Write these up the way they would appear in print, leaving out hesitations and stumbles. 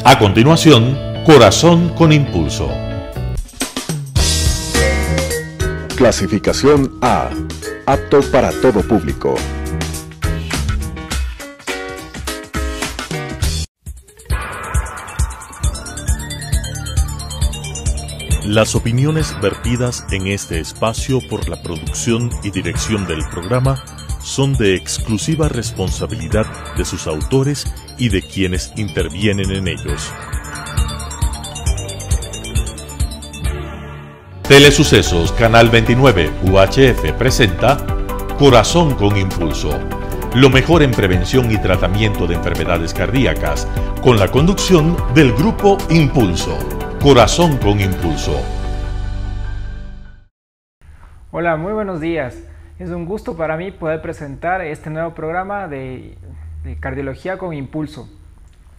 A continuación, Corazón con Impulso. Clasificación A. Apto para todo público. Las opiniones vertidas en este espacio por la producción y dirección del programa son de exclusiva responsabilidad de sus autores y de quienes intervienen en ellos. Telesucesos Canal 29 UHF presenta Corazón con Impulso, lo mejor en prevención y tratamiento de enfermedades cardíacas, con la conducción del Grupo Impulso. Corazón con Impulso. Hola, muy buenos días. Es un gusto para mí poder presentar este nuevo programa de Cardiología con Impulso.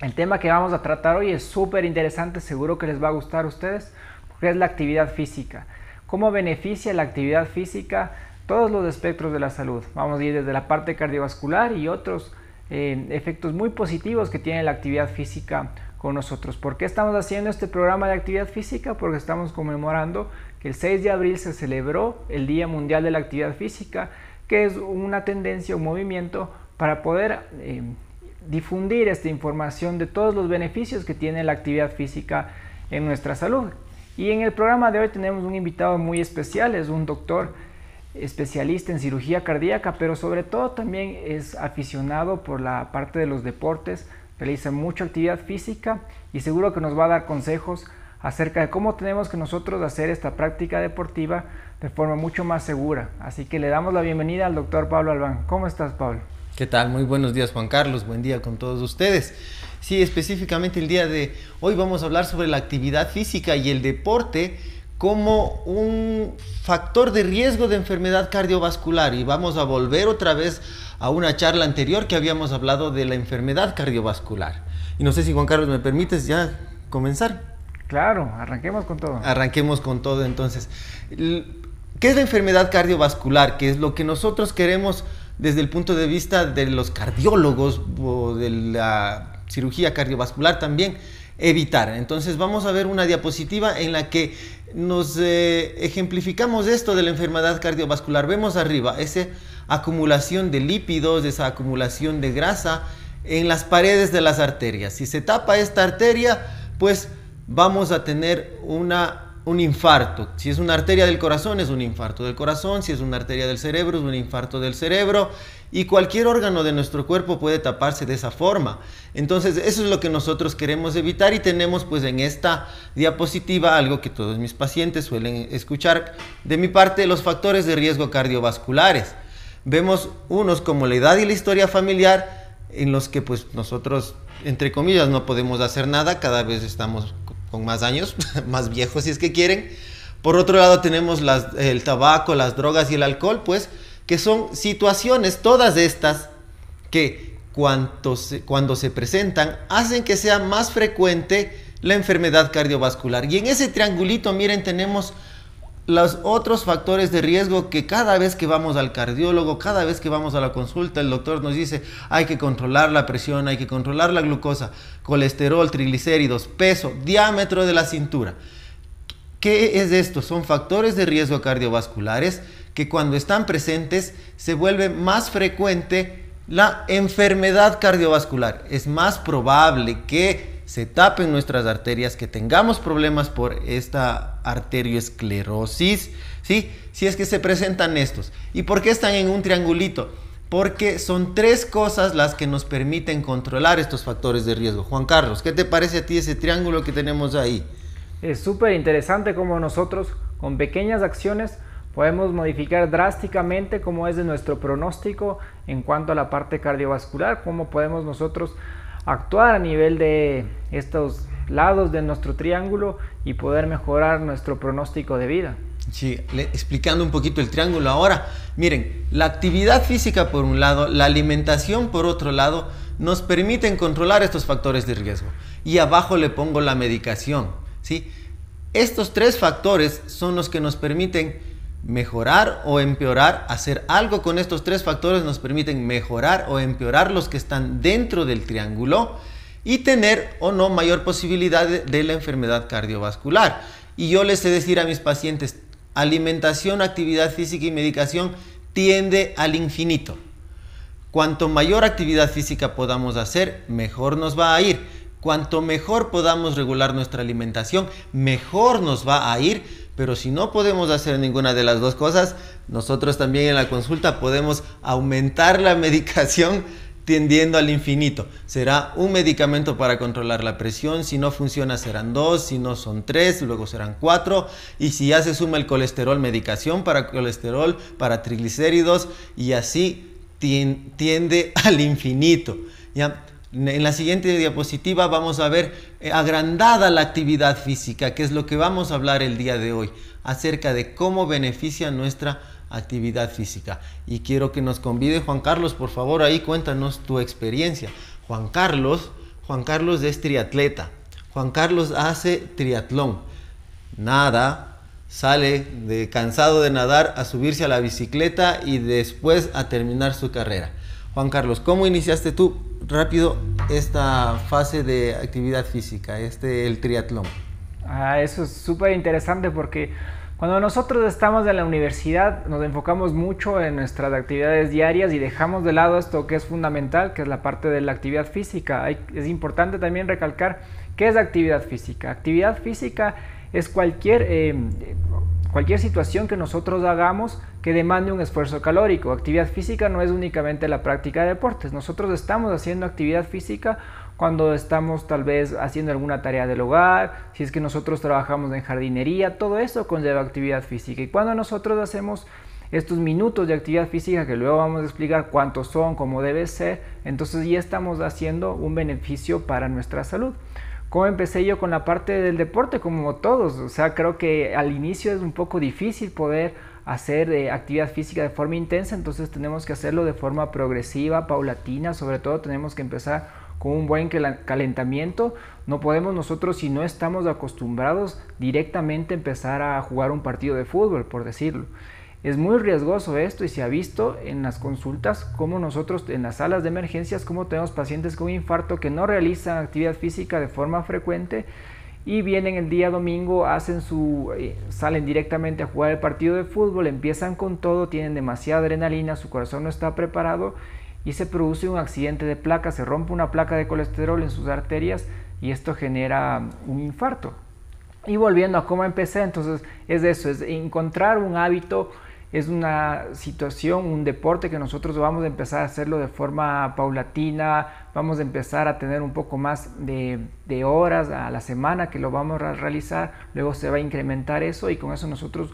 El tema que vamos a tratar hoy es súper interesante, seguro que les va a gustar a ustedes, porque es la actividad física. ¿Cómo beneficia la actividad física todos los espectros de la salud? Vamos a ir desde la parte cardiovascular y otros efectos muy positivos que tiene la actividad física con nosotros. ¿Por qué estamos haciendo este programa de actividad física? Porque estamos conmemorando que el 6 de abril se celebró el Día Mundial de la Actividad Física, que es una tendencia, un movimiento para poder difundir esta información de todos los beneficios que tiene la actividad física en nuestra salud. Y en el programa de hoy tenemos un invitado muy especial, es un doctor especialista en cirugía cardíaca, pero sobre todo también es aficionado por la parte de los deportes, realiza mucha actividad física y seguro que nos va a dar consejos acerca de cómo tenemos que nosotros hacer esta práctica deportiva de forma mucho más segura. Así que le damos la bienvenida al doctor Pablo Albán. ¿Cómo estás, Pablo? ¿Qué tal? Muy buenos días, Juan Carlos. Buen día con todos ustedes. Sí, específicamente el día de hoy vamos a hablar sobre la actividad física y el deporte como un factor de riesgo de enfermedad cardiovascular, y vamos a volver otra vez a una charla anterior que habíamos hablado de la enfermedad cardiovascular. Y no sé si, Juan Carlos, me permites ya comenzar. Claro, arranquemos con todo. Arranquemos con todo entonces. ¿Qué es la enfermedad cardiovascular? ¿Qué es lo que nosotros queremos desde el punto de vista de los cardiólogos o de la cirugía cardiovascular también evitar? Entonces vamos a ver una diapositiva en la que nos ejemplificamos esto de la enfermedad cardiovascular. Vemos arriba esa acumulación de lípidos, esa acumulación de grasa en las paredes de las arterias. Si se tapa esta arteria, pues vamos a tener un infarto. Si es una arteria del corazón, es un infarto del corazón. Si es una arteria del cerebro, es un infarto del cerebro. Y cualquier órgano de nuestro cuerpo puede taparse de esa forma. Entonces, eso es lo que nosotros queremos evitar, y tenemos pues en esta diapositiva algo que todos mis pacientes suelen escuchar de mi parte: los factores de riesgo cardiovasculares. Vemos unos como la edad y la historia familiar, en los que pues nosotros, entre comillas, no podemos hacer nada, cada vez estamos con más años, más viejos si es que quieren. Por otro lado tenemos el tabaco, las drogas y el alcohol, pues, que son situaciones, todas estas, que cuando se presentan, hacen que sea más frecuente la enfermedad cardiovascular. Y en ese triangulito, miren, tenemos los otros factores de riesgo que cada vez que vamos al cardiólogo, cada vez que vamos a la consulta, el doctor nos dice: hay que controlar la presión, hay que controlar la glucosa, colesterol, triglicéridos, peso, diámetro de la cintura. ¿Qué es esto? Son factores de riesgo cardiovasculares que cuando están presentes se vuelve más frecuente la enfermedad cardiovascular. Es más probable que se tapen nuestras arterias, que tengamos problemas por esta arteriosclerosis, ¿sí? Si es que se presentan estos. ¿Y por qué están en un triangulito? Porque son tres cosas las que nos permiten controlar estos factores de riesgo. Juan Carlos, ¿qué te parece a ti ese triángulo que tenemos ahí? Es súper interesante cómo nosotros, con pequeñas acciones, podemos modificar drásticamente cómo es de nuestro pronóstico en cuanto a la parte cardiovascular, cómo podemos nosotros actuar a nivel de estos lados de nuestro triángulo y poder mejorar nuestro pronóstico de vida. Sí, explicando un poquito el triángulo ahora, miren, la actividad física por un lado, la alimentación por otro lado, nos permiten controlar estos factores de riesgo. Y abajo le pongo la medicación, ¿sí? Estos tres factores son los que nos permiten mejorar o empeorar. Hacer algo con estos tres factores nos permiten mejorar o empeorar los que están dentro del triángulo. y tener o no mayor posibilidad de la enfermedad cardiovascular. Y yo les sé decir a mis pacientes, alimentación, actividad física y medicación tiende al infinito. Cuanto mayor actividad física podamos hacer, mejor nos va a ir. Cuanto mejor podamos regular nuestra alimentación, mejor nos va a ir. Pero si no podemos hacer ninguna de las dos cosas, nosotros también en la consulta podemos aumentar la medicación tendiendo al infinito. Será un medicamento para controlar la presión, si no funciona serán 2, si no son 3, luego serán 4, y si ya se suma el colesterol, medicación para colesterol, para triglicéridos, y así tiende al infinito. ¿Ya? En la siguiente diapositiva vamos a ver agrandada la actividad física, que es lo que vamos a hablar el día de hoy, acerca de cómo beneficia nuestra actividad física. Y quiero que nos convide Juan Carlos, por favor, ahí cuéntanos tu experiencia. Juan Carlos es triatleta. Juan Carlos hace triatlón. Nada, sale cansado de nadar a subirse a la bicicleta y después a terminar su carrera. Juan Carlos, ¿cómo iniciaste tú rápido esta fase de actividad física, el triatlón? Eso es súper interesante porque cuando nosotros estamos en la universidad nos enfocamos mucho en nuestras actividades diarias y dejamos de lado esto que es fundamental, que es la parte de la actividad física. Es importante también recalcar qué es actividad física. Actividad física es cualquier situación que nosotros hagamos que demande un esfuerzo calórico. Actividad física no es únicamente la práctica de deportes. Nosotros estamos haciendo actividad física cuando estamos tal vez haciendo alguna tarea del hogar, si es que nosotros trabajamos en jardinería, todo eso conlleva actividad física. Y cuando nosotros hacemos estos minutos de actividad física, que luego vamos a explicar cuántos son, cómo debe ser, entonces ya estamos haciendo un beneficio para nuestra salud. ¿Cómo empecé yo con la parte del deporte? Como todos, o sea, creo que al inicio es un poco difícil poder hacer actividad física de forma intensa, entonces tenemos que hacerlo de forma progresiva, paulatina, sobre todo tenemos que empezar con un buen calentamiento. No podemos nosotros, si no estamos acostumbrados, directamente empezar a jugar un partido de fútbol, por decirlo. Es muy riesgoso esto y se ha visto en las consultas como nosotros en las salas de emergencias, como tenemos pacientes con infarto que no realizan actividad física de forma frecuente y vienen el día domingo, salen directamente a jugar el partido de fútbol, empiezan con todo, tienen demasiada adrenalina, su corazón no está preparado y se produce un accidente de placa, se rompe una placa de colesterol en sus arterias y esto genera un infarto. Y volviendo a cómo empecé, entonces es eso, es encontrar un hábito, es una situación, un deporte que nosotros vamos a empezar a hacerlo de forma paulatina, vamos a empezar a tener un poco más de horas a la semana que lo vamos a realizar, luego se va a incrementar eso y con eso nosotros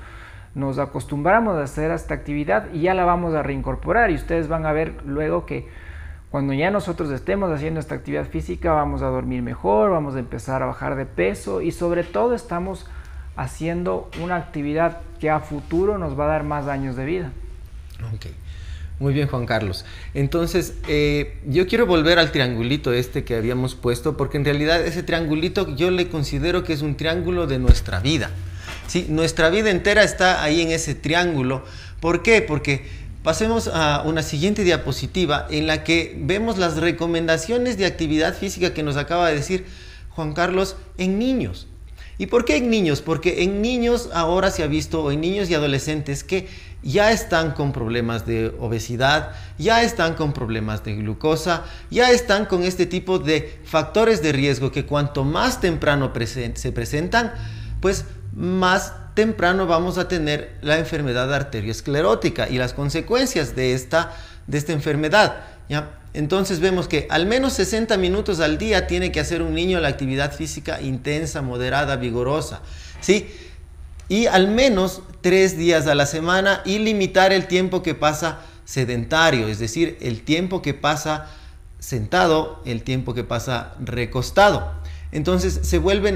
nos acostumbramos a hacer esta actividad y ya la vamos a reincorporar y ustedes van a ver luego que cuando ya nosotros estemos haciendo esta actividad física vamos a dormir mejor, vamos a empezar a bajar de peso y sobre todo estamos haciendo una actividad que a futuro nos va a dar más años de vida. Ok, muy bien Juan Carlos. Entonces yo quiero volver al triangulito que habíamos puesto porque en realidad ese triangulito yo le considero que es un triángulo de nuestra vida. ¿Sí? Nuestra vida entera está ahí en ese triángulo. ¿Por qué? Porque pasemos a una siguiente diapositiva en la que vemos las recomendaciones de actividad física que nos acaba de decir Juan Carlos en niños. ¿Y por qué en niños? Porque en niños ahora se ha visto, o en niños y adolescentes que ya están con problemas de obesidad, ya están con problemas de glucosa, ya están con este tipo de factores de riesgo que cuanto más temprano se presentan, pues más temprano vamos a tener la enfermedad arteriosclerótica y las consecuencias de esta enfermedad, ¿ya? Entonces vemos que al menos 60 minutos al día tiene que hacer un niño la actividad física intensa, moderada, vigorosa, ¿sí? Y al menos 3 días a la semana y limitar el tiempo que pasa sedentario, es decir, el tiempo que pasa sentado, el tiempo que pasa recostado. Entonces se vuelve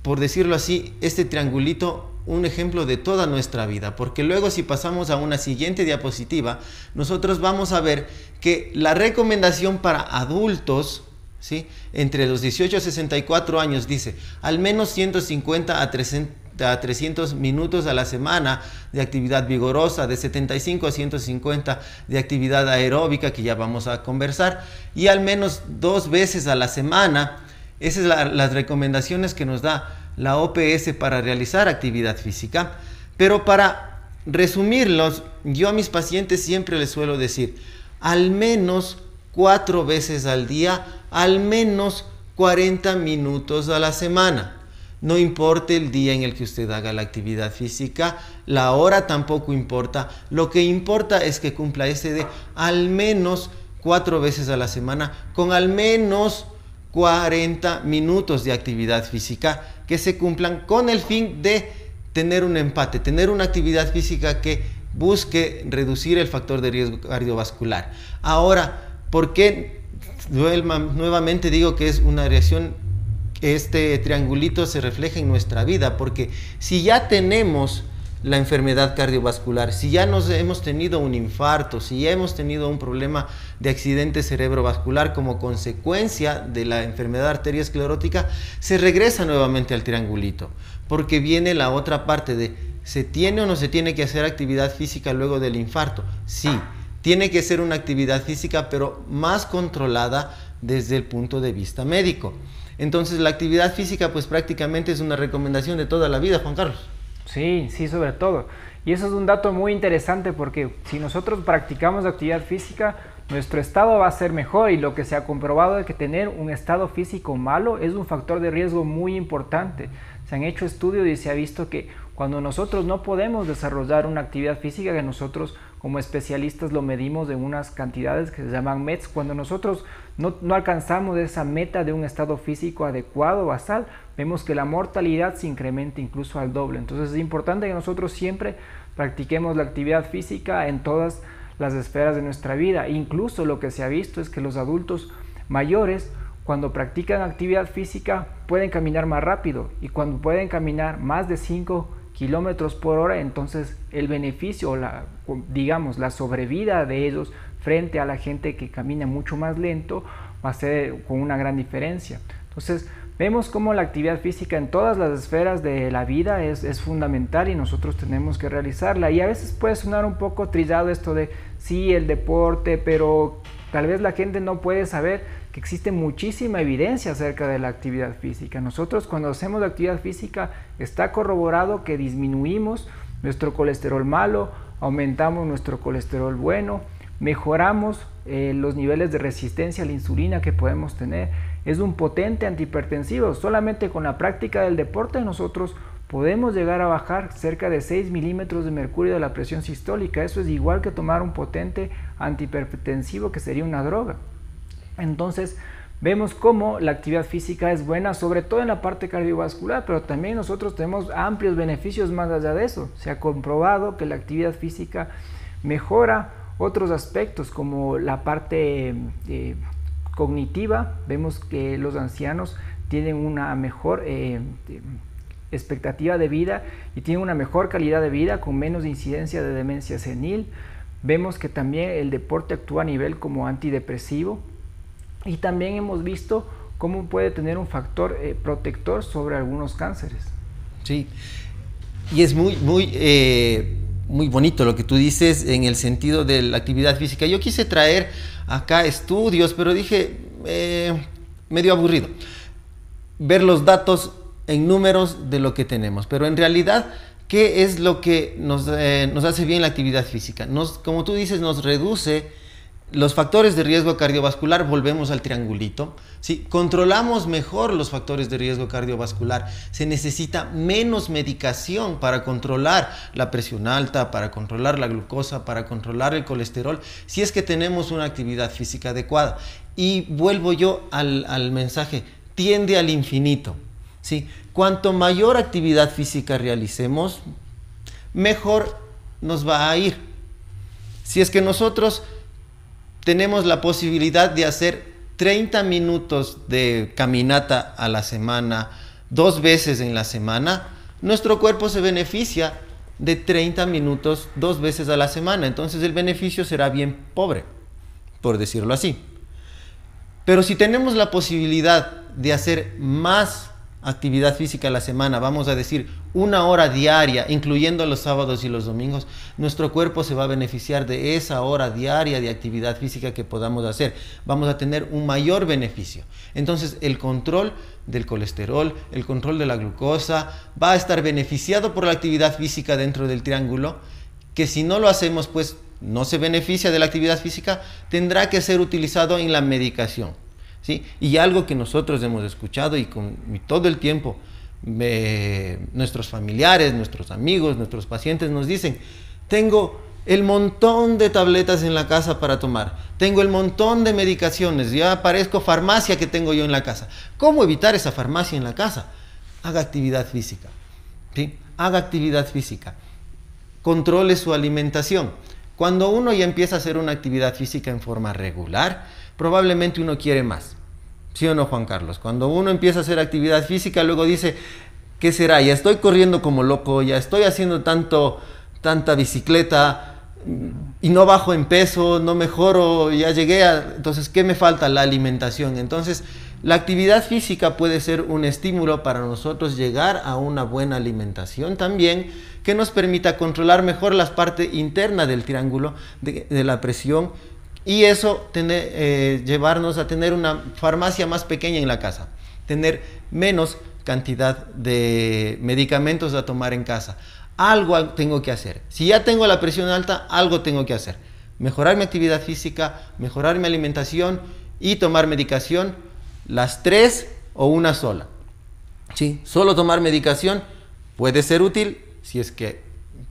por decirlo así, este triangulito un ejemplo de toda nuestra vida, porque luego si pasamos a una siguiente diapositiva, nosotros vamos a ver que la recomendación para adultos, ¿sí?, entre los 18 a 64 años dice al menos 150 a 300 150 a 300 minutos a la semana de actividad vigorosa, de 75 a 150 de actividad aeróbica, que ya vamos a conversar, y al menos 2 veces a la semana. Esas son las recomendaciones que nos da la OPS para realizar actividad física. Pero para resumirlos, yo a mis pacientes siempre les suelo decir, al menos 4 veces al día, al menos 40 minutos a la semana. No importa el día en el que usted haga la actividad física, la hora tampoco importa. Lo que importa es que cumpla ese de al menos 4 veces a la semana, con al menos 40 minutos de actividad física que se cumplan con el fin de tener un empate, tener una actividad física que busque reducir el factor de riesgo cardiovascular. Ahora, ¿por qué nuevamente digo que es una reacción? Este triangulito se refleja en nuestra vida, porque si ya tenemos la enfermedad cardiovascular, si ya hemos tenido un infarto, si ya hemos tenido un problema de accidente cerebrovascular como consecuencia de la enfermedad arteriosclerótica, se regresa nuevamente al triangulito, porque viene la otra parte de ¿se tiene o no se tiene que hacer actividad física luego del infarto? Sí, tiene que ser una actividad física, pero más controlada desde el punto de vista médico. Entonces la actividad física pues prácticamente es una recomendación de toda la vida, Juan Carlos. Sí, sí, sobre todo. Y eso es un dato muy interesante, porque si nosotros practicamos actividad física, nuestro estado va a ser mejor, y lo que se ha comprobado es que tener un estado físico malo es un factor de riesgo muy importante. Se han hecho estudios y se ha visto que cuando nosotros no podemos desarrollar una actividad física, que nosotros como especialistas lo medimos en unas cantidades que se llaman METs, cuando nosotros no alcanzamos esa meta de un estado físico adecuado, basal, vemos que la mortalidad se incrementa incluso al doble. Entonces es importante que nosotros siempre practiquemos la actividad física en todas las esferas de nuestra vida. Incluso lo que se ha visto es que los adultos mayores, cuando practican actividad física, pueden caminar más rápido, y cuando pueden caminar más de 5 kilómetros por hora, entonces el beneficio, digamos, la sobrevida de ellos frente a la gente que camina mucho más lento va a ser con una gran diferencia. Entonces vemos cómo la actividad física en todas las esferas de la vida es fundamental, y nosotros tenemos que realizarla. Y a veces puede sonar un poco trillado esto de sí, el deporte, pero tal vez la gente no puede saber que existe muchísima evidencia acerca de la actividad física. Nosotros cuando hacemos la actividad física está corroborado que disminuimos nuestro colesterol malo, aumentamos nuestro colesterol bueno, mejoramos los niveles de resistencia a la insulina que podemos tener. Es un potente antihipertensivo. Solamente con la práctica del deporte nosotros podemos llegar a bajar cerca de 6 milímetros de mercurio de la presión sistólica. Eso es igual que tomar un potente antihipertensivo, que sería una droga. Entonces vemos cómo la actividad física es buena, sobre todo en la parte cardiovascular, pero también nosotros tenemos amplios beneficios más allá de eso. Se ha comprobado que la actividad física mejora otros aspectos, como la parte cognitiva. Vemos que los ancianos tienen una mejor expectativa de vida y tienen una mejor calidad de vida, con menos incidencia de demencia senil. Vemos que también el deporte actúa a nivel como antidepresivo, y también hemos visto cómo puede tener un factor protector sobre algunos cánceres. Sí, y es muy bonito lo que tú dices en el sentido de la actividad física. Yo quise traer acá estudios, pero dije, medio aburrido, ver los datos en números de lo que tenemos. Pero en realidad, ¿qué es lo que nos hace bien la actividad física? Como tú dices, nos reduce los factores de riesgo cardiovascular. Volvemos al triangulito. Si controlamos mejor los factores de riesgo cardiovascular, se necesita menos medicación para controlar la presión alta, para controlar la glucosa, para controlar el colesterol, si es que tenemos una actividad física adecuada. Y vuelvo yo al mensaje, tiende al infinito. ¿Sí? Cuanto mayor actividad física realicemos, mejor nos va a ir. Si es que nosotros tenemos la posibilidad de hacer 30 minutos de caminata a la semana, 2 veces en la semana, nuestro cuerpo se beneficia de 30 minutos 2 veces a la semana. Entonces el beneficio será bien pobre, por decirlo así. Pero si tenemos la posibilidad de hacer más actividad física a la semana, vamos a decir 1 hora diaria, incluyendo los sábados y los domingos, nuestro cuerpo se va a beneficiar de esa hora diaria de actividad física que podamos hacer. Vamos a tener un mayor beneficio. Entonces, el control del colesterol, el control de la glucosa, va a estar beneficiado por la actividad física dentro del triángulo, que si no lo hacemos, pues no se beneficia de la actividad física, tendrá que ser utilizado en la medicación. ¿Sí? Y algo que nosotros hemos escuchado y todo el tiempo nuestros familiares, nuestros amigos, nuestros pacientes nos dicen: tengo el montón de tabletas en la casa para tomar, tengo el montón de medicaciones, ya parezco farmacia que tengo yo en la casa. ¿Cómo evitar esa farmacia en la casa? Haga actividad física, ¿sí? Haga actividad física, controle su alimentación. Cuando uno ya empieza a hacer una actividad física en forma regular, probablemente uno quiere más. ¿Sí o no, Juan Carlos? Cuando uno empieza a hacer actividad física, luego dice: ¿qué será? Ya estoy corriendo como loco, ya estoy haciendo tanta bicicleta y no bajo en peso, no mejoro, ya llegué a... Entonces, ¿qué me falta? La alimentación. Entonces, la actividad física puede ser un estímulo para nosotros llegar a una buena alimentación también, que nos permita controlar mejor la parte interna del triángulo de la presión, y eso llevarnos a tener una farmacia más pequeña en la casa, tener menos cantidad de medicamentos a tomar en casa. Algo tengo que hacer. Si ya tengo la presión alta, algo tengo que hacer. Mejorar mi actividad física, mejorar mi alimentación y tomar medicación, las 3 o una sola. ¿Sí? Solo tomar medicación puede ser útil si es que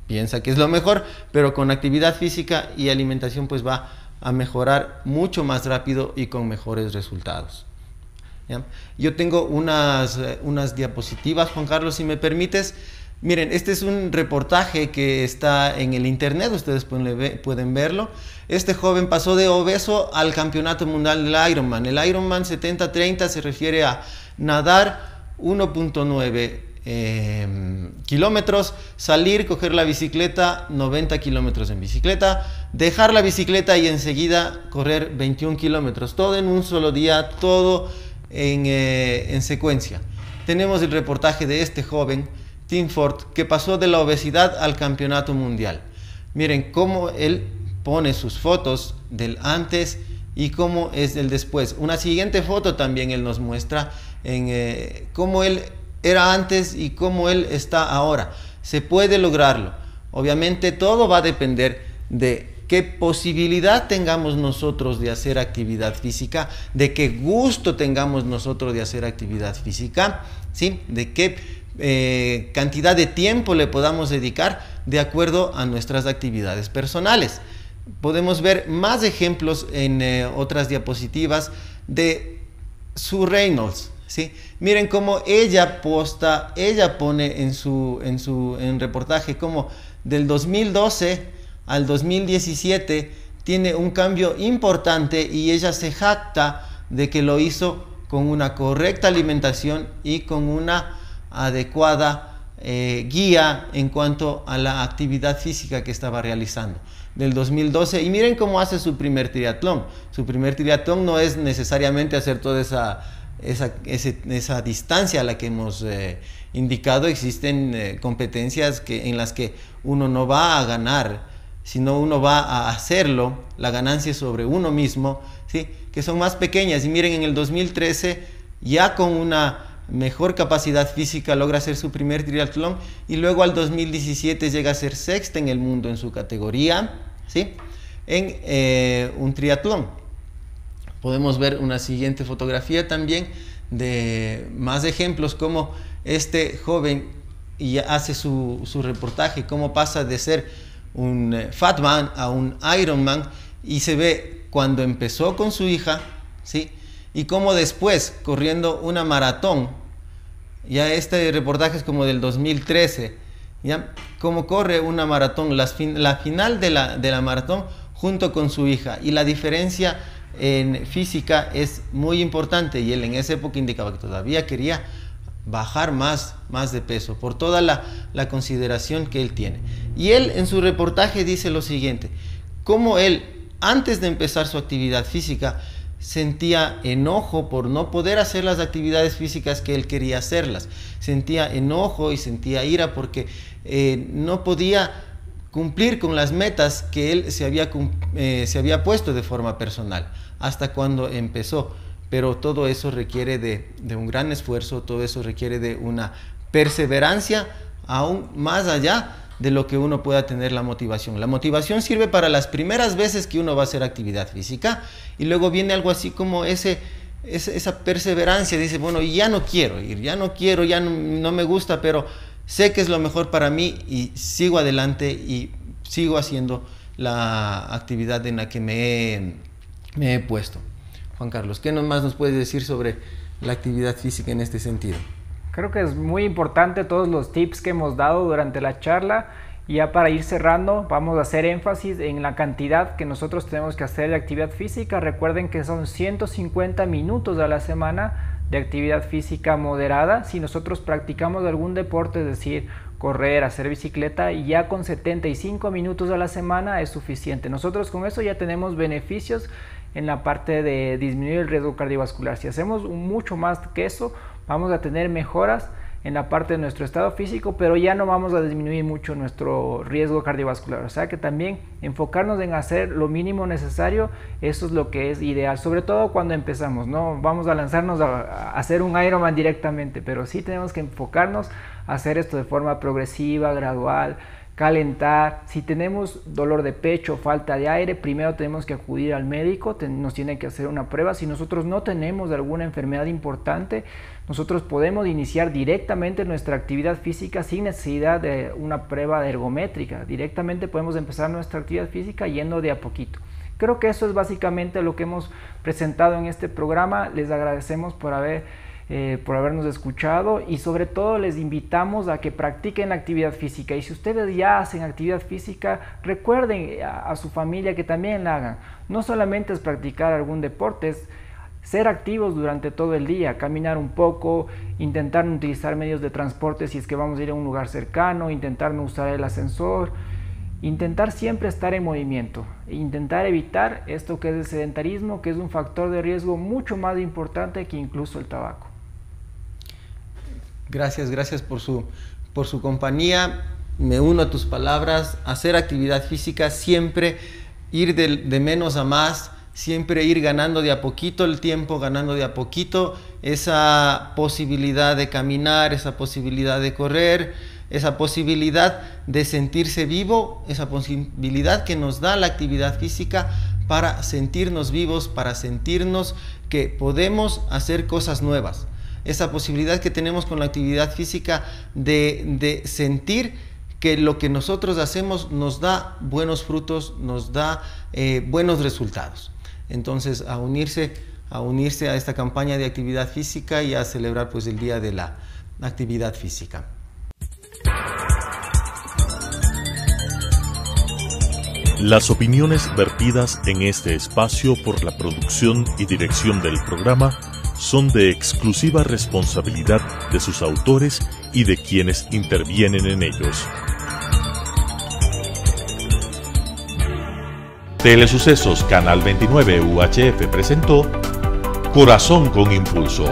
piensa que es lo mejor, pero con actividad física y alimentación pues va a mejorar mucho más rápido y con mejores resultados. ¿Ya? Yo tengo unas diapositivas, Juan Carlos, si me permites. Miren, este es un reportaje que está en el internet, ustedes pueden verlo. Este joven pasó de obeso al campeonato mundial del Ironman. El Ironman 70-30 se refiere a nadar 1.9 kilómetros, salir, coger la bicicleta, 90 kilómetros en bicicleta, dejar la bicicleta y enseguida correr 21 kilómetros, todo en un solo día, todo en secuencia. Tenemos el reportaje de este joven, Tim Ford, que pasó de la obesidad al campeonato mundial. Miren cómo él pone sus fotos del antes y cómo es el después. Una siguiente foto también él nos muestra cómo él era antes y cómo él está ahora. Se puede lograrlo. Obviamente todo va a depender de qué posibilidad tengamos nosotros de hacer actividad física, de qué gusto tengamos nosotros de hacer actividad física, ¿sí? De qué cantidad de tiempo le podamos dedicar de acuerdo a nuestras actividades personales. Podemos ver más ejemplos en otras diapositivas de Sue Reynolds, ¿sí? Miren cómo ella pone en reportaje cómo del 2012 al 2017 tiene un cambio importante, y ella se jacta de que lo hizo con una correcta alimentación y con una adecuada guía en cuanto a la actividad física que estaba realizando del 2012. Y miren cómo hace su primer triatlón. Su primer triatlón no es necesariamente hacer toda esa distancia a la que hemos indicado. Existen competencias en las que uno no va a ganar, sino uno va a hacerlo, la ganancia es sobre uno mismo, ¿sí? Que son más pequeñas. Y miren, en el 2013 ya con una mejor capacidad física logra hacer su primer triatlón, y luego al 2017 llega a ser sexta en el mundo en su categoría, ¿sí? En un triatlón. Podemos ver una siguiente fotografía también de más ejemplos, como este joven hace su reportaje, cómo pasa de ser un fatman a un Ironman, y se ve cuando empezó con su hija, ¿sí? Y cómo después, corriendo una maratón, ya este reportaje es como del 2013, ya cómo corre una maratón, la final de la maratón junto con su hija, y la diferencia en física es muy importante, y él en esa época indicaba que todavía quería bajar más de peso por toda la consideración que él tiene. Y él en su reportaje dice lo siguiente: cómo él, antes de empezar su actividad física, sentía enojo por no poder hacer las actividades físicas que él quería hacerlas. Sentía enojo y sentía ira porque no podía cumplir con las metas que él se había puesto de forma personal hasta cuando empezó. Pero todo eso requiere de un gran esfuerzo, todo eso requiere de una perseverancia aún más allá de lo que uno pueda tener la motivación. La motivación sirve para las primeras veces que uno va a hacer actividad física y luego viene algo así como esa perseverancia. Dice, bueno, ya no quiero ir, ya no me gusta, pero sé que es lo mejor para mí y sigo adelante y sigo haciendo la actividad en la que me he puesto. Juan Carlos, ¿qué más nos puedes decir sobre la actividad física en este sentido? Creo que es muy importante todos los tips que hemos dado durante la charla. Y ya para ir cerrando, vamos a hacer énfasis en la cantidad que nosotros tenemos que hacer de actividad física. Recuerden que son 150 minutos a la semana de actividad física moderada. Si nosotros practicamos algún deporte, es decir, correr, hacer bicicleta, y ya con 75 minutos a la semana es suficiente. Nosotros con eso ya tenemos beneficios en la parte de disminuir el riesgo cardiovascular. Si hacemos mucho más que eso, vamos a tener mejoras en la parte de nuestro estado físico, pero ya no vamos a disminuir mucho nuestro riesgo cardiovascular. O sea que también enfocarnos en hacer lo mínimo necesario, eso es lo que es ideal, sobre todo cuando empezamos. No vamos a lanzarnos a hacer un Ironman directamente, pero sí tenemos que enfocarnos a hacer esto de forma progresiva, gradual, calentar. Si tenemos dolor de pecho, falta de aire, primero tenemos que acudir al médico, nos tiene que hacer una prueba. Si nosotros no tenemos alguna enfermedad importante, nosotros podemos iniciar directamente nuestra actividad física sin necesidad de una prueba ergométrica. Directamente podemos empezar nuestra actividad física yendo de a poquito. Creo que eso es básicamente lo que hemos presentado en este programa. Les agradecemos por habernos escuchado y sobre todo les invitamos a que practiquen la actividad física. Y si ustedes ya hacen actividad física, recuerden a su familia que también la hagan. No solamente es practicar algún deporte, es ser activos durante todo el día, caminar un poco, intentar no utilizar medios de transporte si es que vamos a ir a un lugar cercano, intentar no usar el ascensor, intentar siempre estar en movimiento, intentar evitar esto que es el sedentarismo, que es un factor de riesgo mucho más importante que incluso el tabaco. Gracias por su compañía. Me uno a tus palabras. Hacer actividad física, siempre ir de menos a más, siempre ir ganando de a poquito el tiempo, ganando de a poquito esa posibilidad de caminar, esa posibilidad de correr, esa posibilidad de sentirse vivo, esa posibilidad que nos da la actividad física para sentirnos vivos, para sentirnos que podemos hacer cosas nuevas. Esa posibilidad que tenemos con la actividad física de sentir que lo que nosotros hacemos nos da buenos frutos, nos da buenos resultados. Entonces, a unirse a esta campaña de actividad física y a celebrar pues el Día de la Actividad Física. Las opiniones vertidas en este espacio por la producción y dirección del programa son de exclusiva responsabilidad de sus autores y de quienes intervienen en ellos. Telesucesos Canal 29 UHF presentó Corazón con Impulso,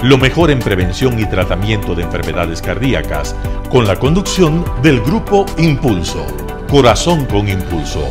lo mejor en prevención y tratamiento de enfermedades cardíacas, con la conducción del Grupo Impulso. Corazón con Impulso.